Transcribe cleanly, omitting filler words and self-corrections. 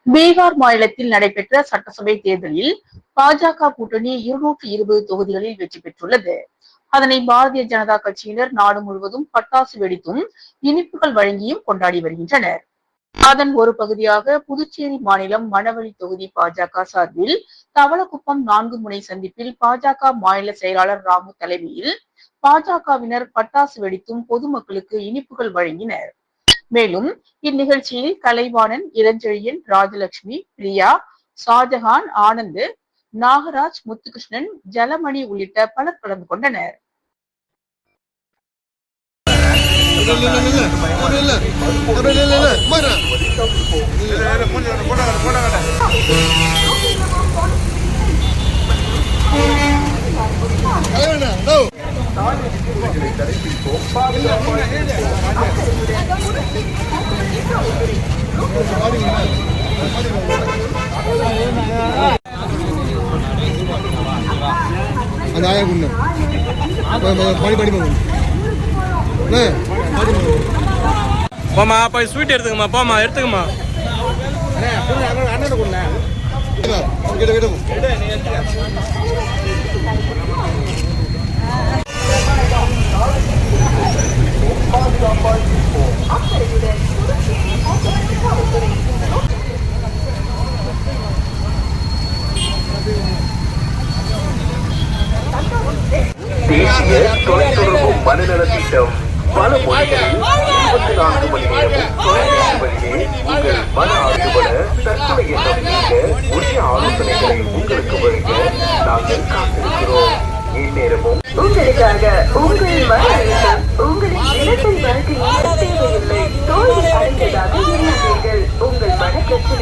பீகார் மாநிலத்தில் நடைபெற்ற சட்டசபை தேர்தலில் பாஜக கூட்டணி 220 தொகுதிகளில் வெற்றி பெற்றுள்ளது. அதனை பாரதிய ஜனதா கட்சியினர் நாடு முழுவதும் பட்டாசு வெடித்தும் இனிப்புகள் வழங்கியும் கொண்டாடி வருகின்றனர். அதன் ஒரு பகுதியாக புதுச்சேரி மாநிலம் மணவெளி தொகுதி பாஜக சார்பில் தவளக்குப்பம் 4 முனை சந்திப்பில் பாஜக மாநில செயலாளர் ராமு தலைமையில் பாஜகவினர் பட்டாசு வெடித்தும் பொதுமக்களுக்கு இனிப்புகள் வழங்கினர். மேலும் இந்நிகழ்ச்சியில் கலைவாணன், இளஞ்செழியன், ராஜலட்சுமி, பிரியா, ஷாஜஹான், ஆனந்த், நாகராஜ், முத்துகிருஷ்ணன், ஜலமணி உள்ளிட்ட பலர் கலந்து கொண்டனர். போமா போய் ஸ்வீட் எடுத்துக்கமா, போமா எடுத்துக்கமா. தேசிய தொலைத்தொடர்பு மனநல திட்டம் பல மொழிகளில் 24 மணி நேரமும் தொலைபேசி வழியே உங்கள் மன ஆழ்வுபட தற்கொலை எண்ணம் நீங்க உரிய ஆலோசனைகளை உங்களுக்கு வழங்க நாங்கள் காத்திருக்கிறோம். இந்நேரமும் உங்களுக்காக உங்கள் மன அழுத்தம் உங்களின் இலக்கை வாழ்க்கையில் தேவையில்லை. தோல்வி அடைந்ததாக எண்ணாதீர்கள். உங்கள் மன பிரச்சனை